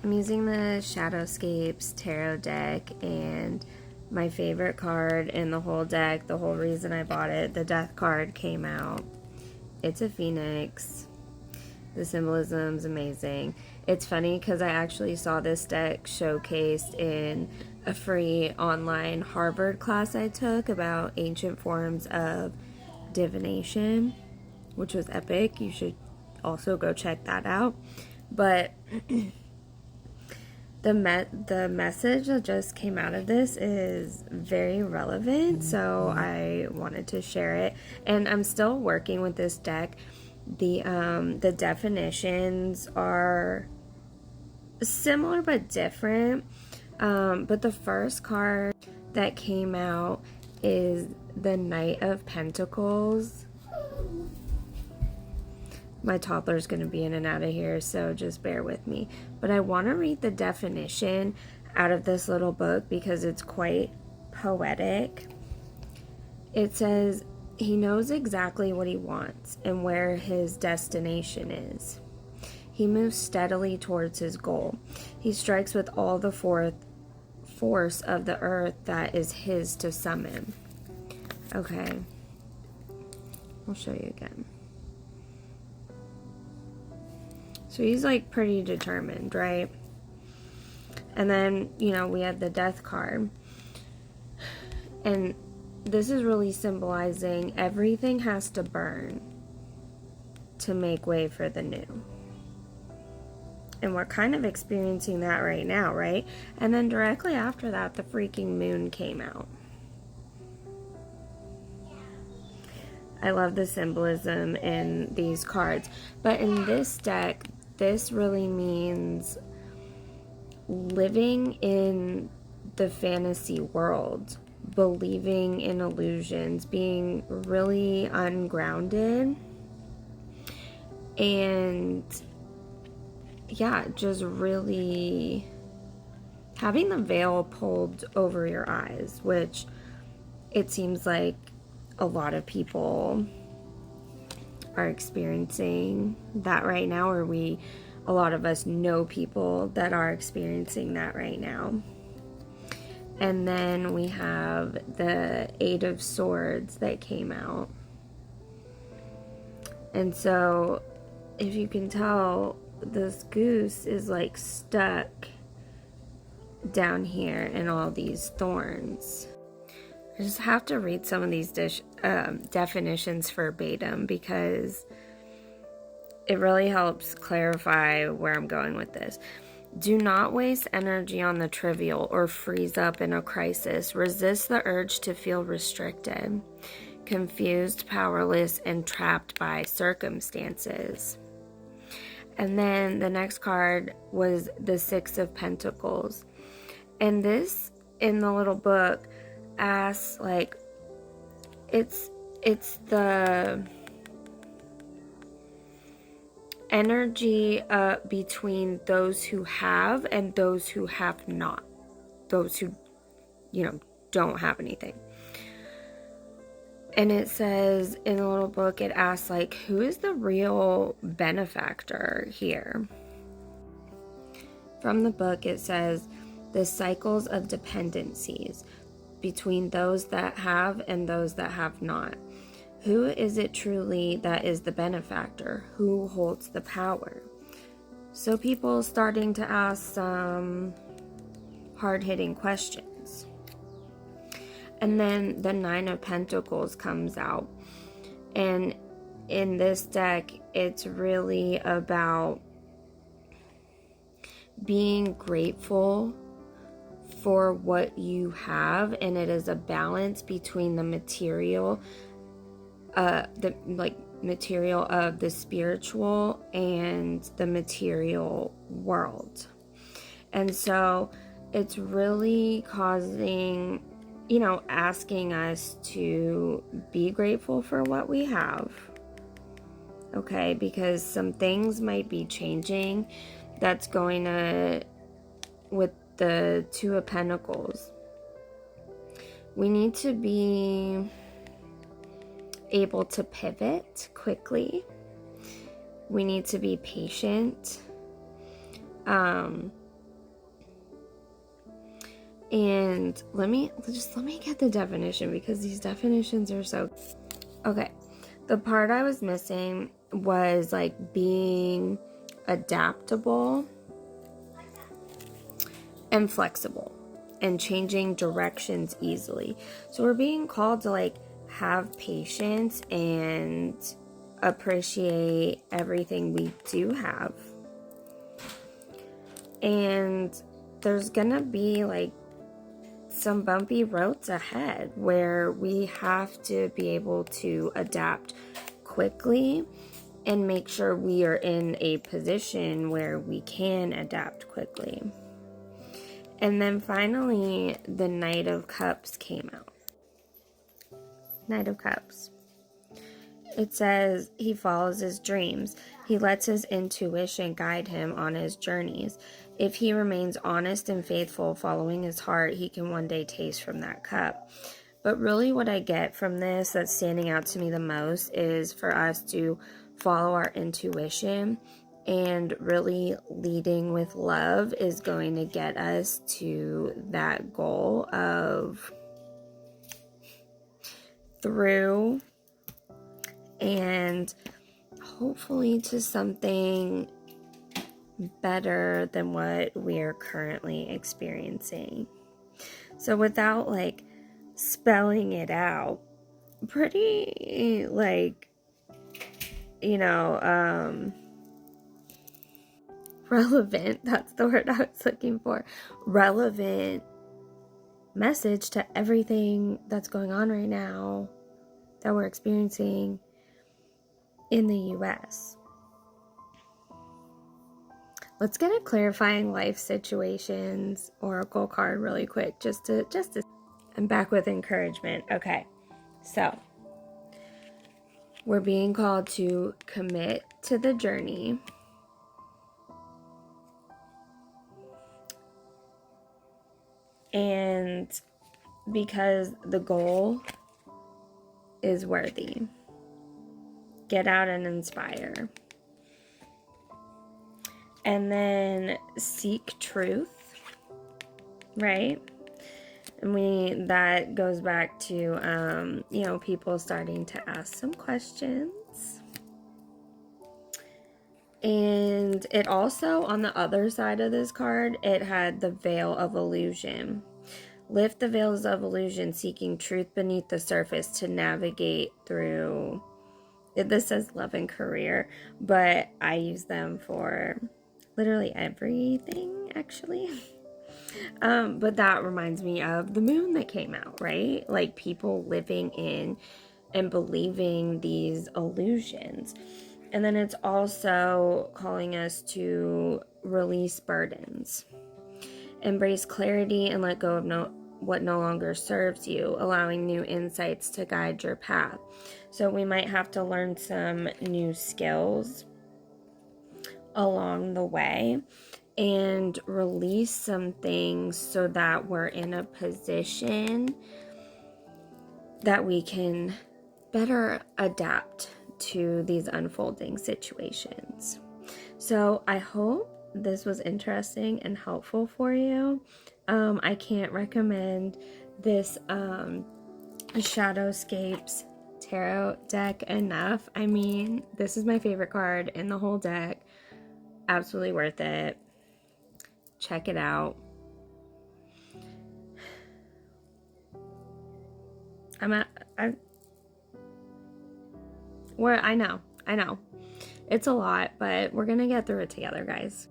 I'm using the Shadowscapes tarot deck, and my favorite card in the whole deck, the whole reason I bought it, the Death card came out. It's a phoenix. The symbolism's amazing. It's funny because I actually saw this deck showcased in a free online Harvard class I took about ancient forms of divination, which was epic. You should also go check that out. But the message that just came out of this is very relevant, so I wanted to share it. And I'm still working with this deck. The definitions are similar but different. But the first card that came out is the Knight of Pentacles. My toddler's going to be in and out of here, so just bear with me. But I want to read the definition out of this little book because it's quite poetic. It says, he knows exactly what he wants and where his destination is. He moves steadily towards his goal. He strikes with all the force of the earth that is his to summon. Okay. I'll show you again. So he's like pretty determined, right? And then, you know, we have the Death card. And this is really symbolizing everything has to burn to make way for the new. And we're kind of experiencing that right now, right? And then directly after that, the freaking moon came out. I love the symbolism in these cards. But in this deck, this really means living in the fantasy world, believing in illusions, being really ungrounded, and yeah, just really having the veil pulled over your eyes, which it seems like a lot of people are experiencing that right now, or a lot of us know people that are experiencing that right now. And then we have the Eight of Swords that came out. And so, if you can tell, this goose is like stuck down here in all these thorns. I just have to read some of these definitions verbatim because it really helps clarify where I'm going with this. Do not waste energy on the trivial or freeze up in a crisis. Resist the urge to feel restricted, confused, powerless, and trapped by circumstances. And then the next card was the Six of Pentacles. And this, in the little book, asks, like, it's the energy between those who have and those who have not. Those who, you know, don't have anything. And it says in the little book, it asks, like, who is the real benefactor here? From the book, it says, the cycles of dependencies between those that have and those that have not. Who is it truly that is the benefactor? Who holds the power? So people starting to ask some hard-hitting questions. And then the Nine of Pentacles comes out. And in this deck, it's really about being grateful for what you have. And it is a balance between the material, material of the spiritual and the material world. And so it's really causing, you know, asking us to be grateful for what we have, okay? Because some things might be changing. That's going to, with the Two of Pentacles, we need to be able to pivot quickly. We need to be patient. And let me get the definition, because these definitions are so... Okay, the part I was missing was like being adaptable and flexible and changing directions easily. So we're being called to like have patience and appreciate everything we do have. And there's gonna be like some bumpy roads ahead where we have to be able to adapt quickly and make sure we are in a position where we can adapt quickly. And then finally, the Knight of Cups came out. Knight of Cups. It says he follows his dreams. He lets his intuition guide him on his journeys. If he remains honest and faithful, following his heart, he can one day taste from that cup. But really what I get from this that's standing out to me the most is for us to follow our intuition, and really leading with love is going to get us to that goal of through and hopefully to something better than what we are currently experiencing. So without like spelling it out, pretty like, you know, relevant, that's the word I was looking for, relevant message to everything that's going on right now that we're experiencing in the US. Let's get a clarifying life situations oracle card really quick, just to I'm back with encouragement. Okay, so we're being called to commit to the journey, and because the goal is worthy. Get out and inspire. And then seek truth, right? And that goes back to, you know, people starting to ask some questions. And it also, on the other side of this card, it had the veil of illusion. Lift the veils of illusion, seeking truth beneath the surface to navigate through. This says love and career, but I use them for literally everything, actually. But that reminds me of the moon that came out, right? Like people living in and believing these illusions. And then it's also calling us to release burdens, embrace clarity, and let go of what no longer serves you, allowing new insights to guide your path. So we might have to learn some new skills along the way and release some things so that we're in a position that we can better adapt to these unfolding situations. So I hope this was interesting and helpful for you. I can't recommend this Shadowscapes tarot deck enough. I mean, this is my favorite card in the whole deck. Absolutely worth it. Check it out. I know. It's a lot, but we're gonna get through it together, guys.